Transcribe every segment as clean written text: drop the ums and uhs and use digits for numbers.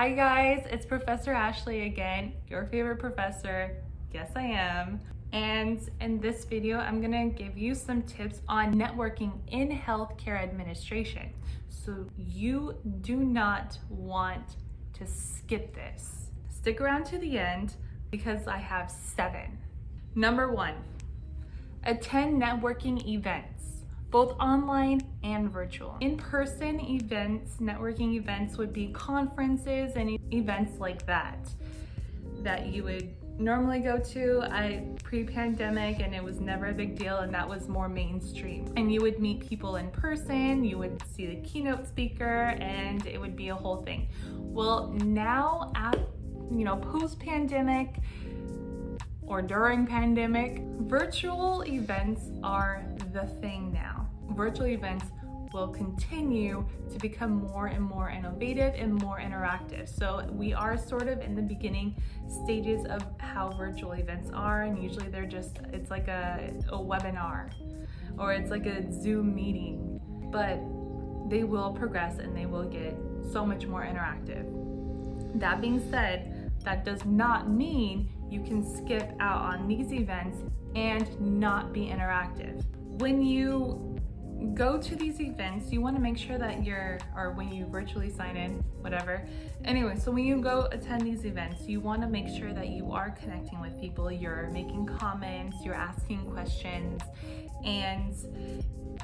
Hi guys, it's Professor Ashley again, your favorite professor. Yes, I am. And in this video, I'm gonna give you some tips on networking in healthcare administration. So you do not want to skip this. Stick around to the end because I have 7. Number 1, attend networking events, both online and virtual. In-person events, networking events would be conferences and events like that you would normally go to pre-pandemic, and it was never a big deal, and that was more mainstream. And you would meet people in person, you would see the keynote speaker, and it would be a whole thing. Well, now post-pandemic or during pandemic, virtual events are the thing now. Virtual events will continue to become more and more innovative and more interactive. So we are sort of in the beginning stages of how virtual events are, and usually it's like a webinar or it's like a Zoom meeting, but they will progress and they will get so much more interactive. That being said, that does not mean you can skip out on these events and not be interactive. When you go to these events, you want to make sure that when you virtually sign in, whatever. Anyway, so when you go attend these events, you want to make sure that you are connecting with people, you're making comments, you're asking questions, and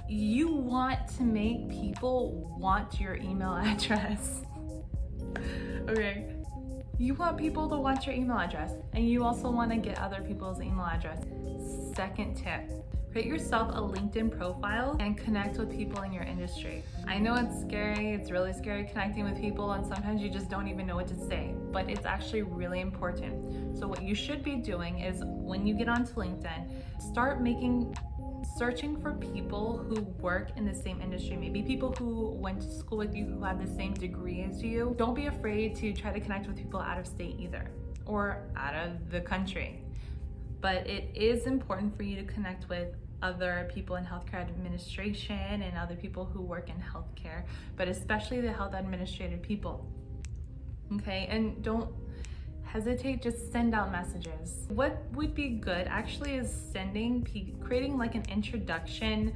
you want to make people want your email address. Okay. You want people to want your email address, and you also want to get other people's email address. Second tip, create yourself a LinkedIn profile and connect with people in your industry. I know it's scary, it's really scary connecting with people, and sometimes you just don't even know what to say, but it's actually really important. So what you should be doing is when you get onto LinkedIn, start searching for people who work in the same industry, maybe people who went to school with you, who have the same degree as you. Don't be afraid to try to connect with people out of state either, or out of the country. But it is important for you to connect with other people in healthcare administration and other people who work in healthcare, but especially the health administrative people. Okay, and don't hesitate, just send out messages. What would be good actually is creating like an introduction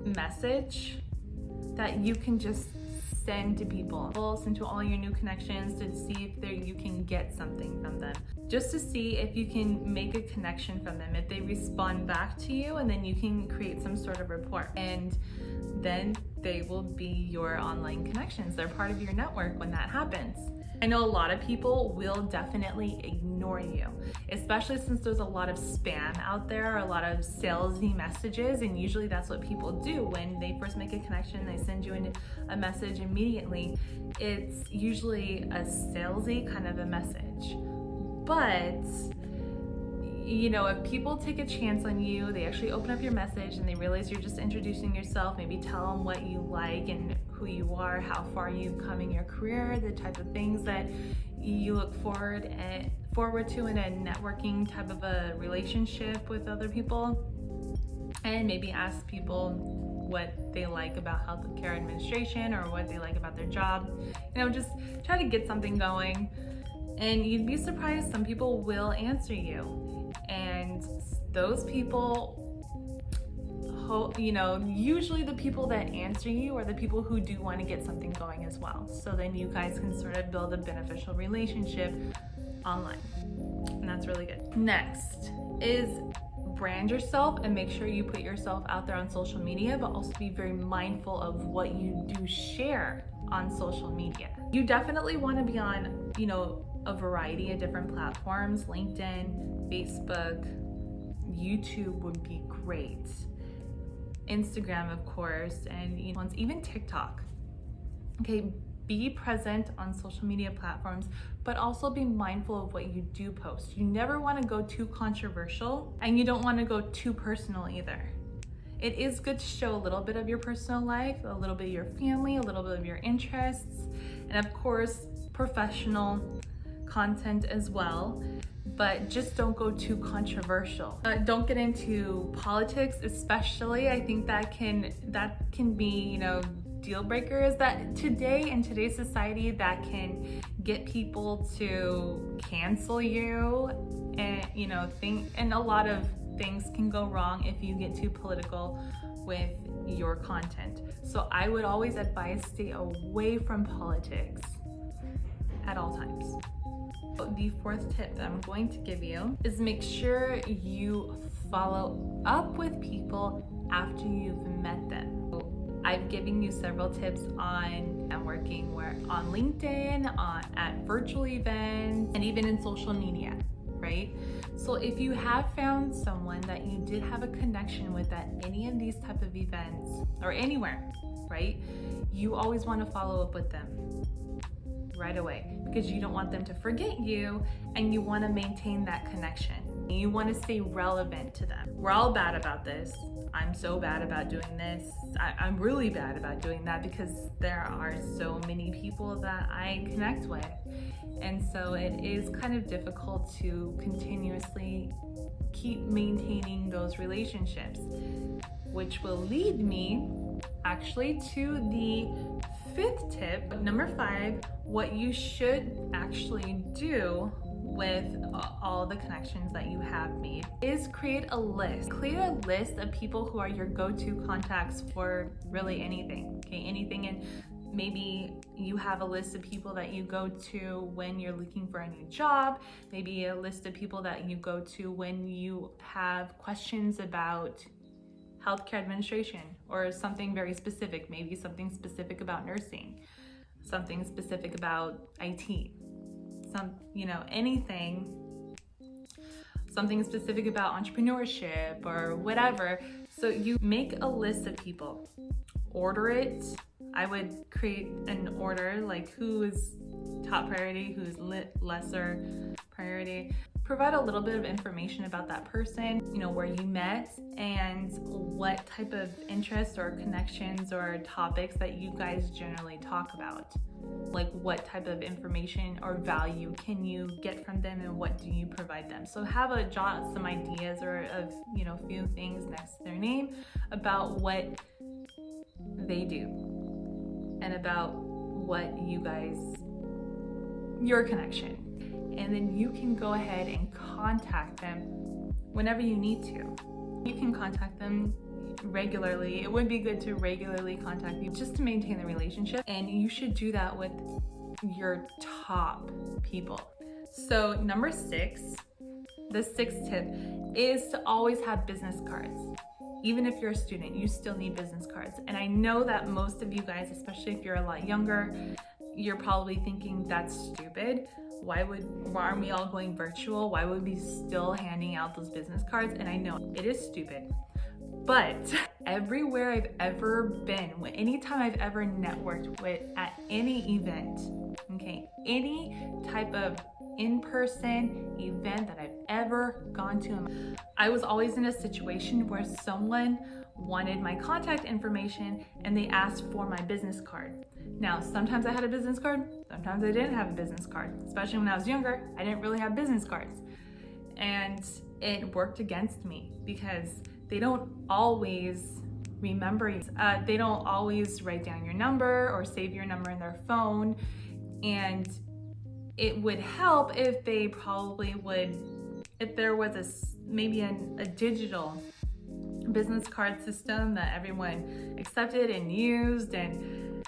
message that you can just send to people. Send to all your new connections to see if you can get something from them. Just to see if you can make a connection from them, if they respond back to you, and then you can create some sort of rapport. And then they will be your online connections. They're part of your network when that happens. I know a lot of people will definitely ignore you, especially since there's a lot of spam out there, a lot of salesy messages, and usually that's what people do when they first make a connection. They send you a message immediately. It's usually a salesy kind of a message. But if people take a chance on you, they actually open up your message and they realize you're just introducing yourself, maybe tell them what you like and who you are, how far you've come in your career, the type of things that you look forward to in a networking type of a relationship with other people, and maybe ask people what they like about healthcare administration or what they like about their job. Just try to get something going, and you'd be surprised, some people will answer you. And those people, usually the people that answer you are the people who do want to get something going as well. So then you guys can sort of build a beneficial relationship online. And that's really good. Next is brand yourself and make sure you put yourself out there on social media, but also be very mindful of what you do share on social media. You definitely want to be on, a variety of different platforms. LinkedIn, Facebook, YouTube would be great. Instagram, of course, and even TikTok. Okay, be present on social media platforms, but also be mindful of what you do post. You never want to go too controversial, and you don't want to go too personal either. It is good to show a little bit of your personal life, a little bit of your family, a little bit of your interests, and of course, professional content as well, but just don't go too controversial. Don't get into politics, especially. I think that can be, deal breaker is that today, in today's society, that can get people to cancel you, and and a lot of things can go wrong if you get too political with your content. So I would always advise stay away from politics at all times. The fourth tip that I'm going to give you is make sure you follow up with people after you've met them. I've given you several tips on networking, on LinkedIn, at virtual events, and even in social media, right? So if you have found someone that you did have a connection with at any of these type of events or anywhere, right? You always want to follow up with them right away, because you don't want them to forget you and you want to maintain that connection. You want to stay relevant to them. We're all bad about this. I'm so bad about doing this. I'm really bad about doing that because there are so many people that I connect with. And so it is kind of difficult to continuously keep maintaining those relationships, which will lead me actually to the fifth tip. Number 5, what you should actually do with all the connections that you have made is create a list. Create a list of people who are your go-to contacts for really anything, okay? Anything. And maybe you have a list of people that you go to when you're looking for a new job, maybe a list of people that you go to when you have questions about healthcare administration or something very specific, maybe something specific about nursing, something specific about IT, anything, something specific about entrepreneurship or whatever. So you make a list of people, order it. I would create an order, like who is top priority, who's lesser priority. Provide a little bit of information about that person, where you met and what type of interests or connections or topics that you guys generally talk about. Like what type of information or value can you get from them and what do you provide them? So jot some ideas or a few things next to their name about what they do and about what your connection. And then you can go ahead and contact them whenever you need to. You can contact them regularly. It would be good to regularly contact you just to maintain the relationship. And you should do that with your top people. So number 6, the 6th tip is to always have business cards. Even if you're a student, you still need business cards. And I know that most of you guys, especially if you're a lot younger, you're probably thinking that's stupid. Why aren't we all going virtual? Why would we be still handing out those business cards? And I know it is stupid, but everywhere I've ever been, anytime I've ever networked at any event, okay, any type of in-person event that I've ever gone to, I was always in a situation where someone wanted my contact information and they asked for my business card. Now, sometimes I had a business card, sometimes I didn't have a business card. Especially when I was younger, I didn't really have business cards. And it worked against me because they don't always remember you. They don't always write down your number or save your number in their phone. And it would help if they probably would, if there was maybe a digital business card system that everyone accepted and used, and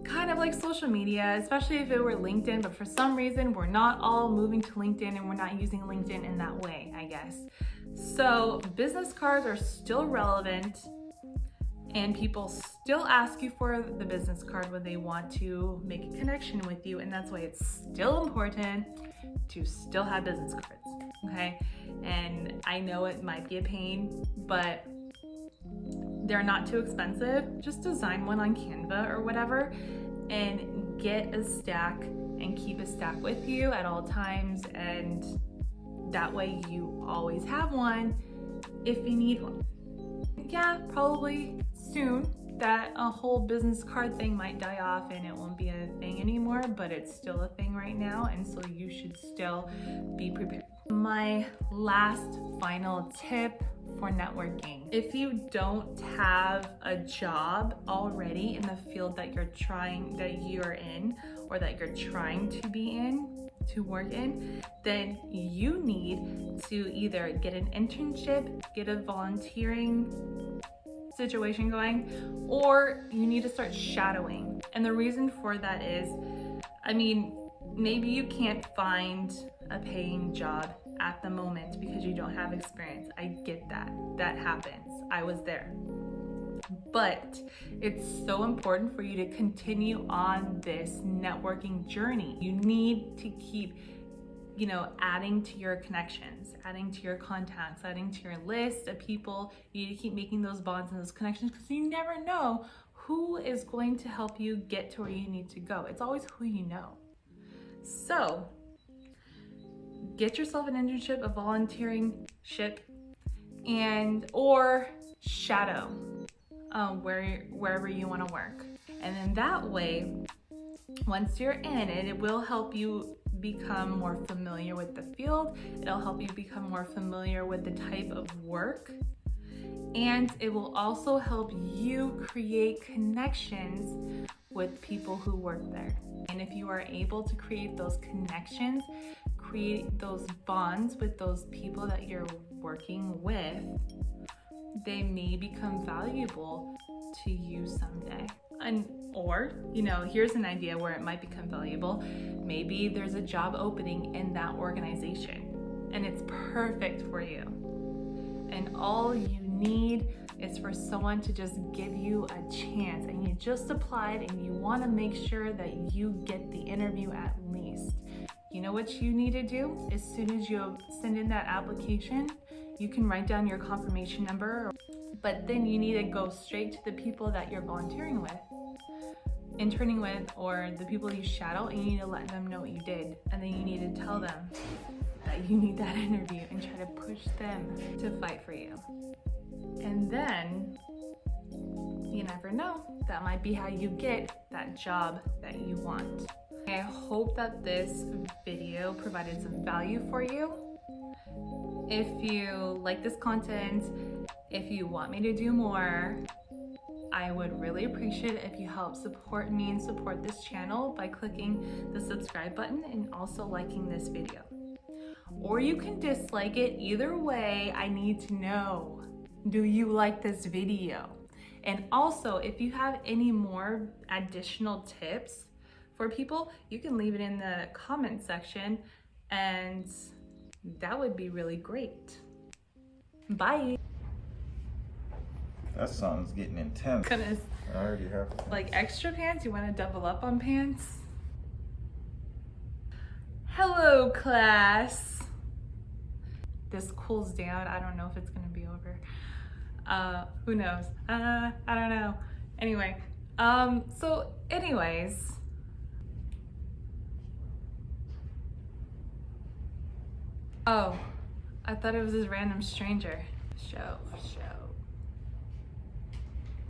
kind of like social media, especially if it were LinkedIn, but for some reason we're not all moving to LinkedIn and we're not using LinkedIn in that way, I guess. So business cards are still relevant and people still ask you for the business card when they want to make a connection with you, and that's why it's still important to still have business cards, okay? And I know it might be a pain, but they're not too expensive. Just design one on Canva or whatever and get a stack and keep a stack with you at all times, and that way you always have one if you need one. Yeah, probably soon that a whole business card thing might die off and it won't be a thing anymore, but it's still a thing right now, and so you should still be prepared. My last final tip for networking. If you don't have a job already in the field that you're in, or that you're trying to be in, to work in, then you need to either get an internship, get a volunteering situation going, or you need to start shadowing. And the reason for that is, maybe you can't find a paying job at the moment because you don't have experience. I get that. That happens. I was there. But it's so important for you to continue on this networking journey. You need to keep, adding to your connections, adding to your contacts, adding to your list of people. You need to keep making those bonds and those connections, because you never know who is going to help you get to where you need to go. It's always who you know. So get yourself an internship, a volunteering ship, or shadow wherever you want to work. And then that way, once you're in it, it will help you become more familiar with the field. It'll help you become more familiar with the type of work. And it will also help you create connections with people who work there. And if you are able to create those connections, create those bonds with those people that you're working with, they may become valuable to you someday. Or here's an idea where it might become valuable. Maybe there's a job opening in that organization and it's perfect for you. And all you need is for someone to just give you a chance, and you just applied and you want to make sure that you get the interview at least. You know what you need to do? As soon as you send in that application, you can write down your confirmation number, but then you need to go straight to the people that you're volunteering with, interning with, or the people you shadow, and you need to let them know what you did. And then you need to tell them that you need that interview and try to push them to fight for you. And then, you never know, that might be how you get that job that you want. I hope that this video provided some value for you. If you like this content, if you want me to do more, I would really appreciate it if you help support me and support this channel by clicking the subscribe button and also liking this video. Or you can dislike it. Either way, I need to know, do you like this video? And also, if you have any more additional tips for people, you can leave it in the comment section, and that would be really great. Bye. That song's getting intense. Goodness. I already have pants. Like extra pants? You want to double up on pants? Hello, class. This cools down. I don't know if it's gonna be over. Who knows? I don't know. Anyway, anyways. Oh, I thought it was this random stranger. Show.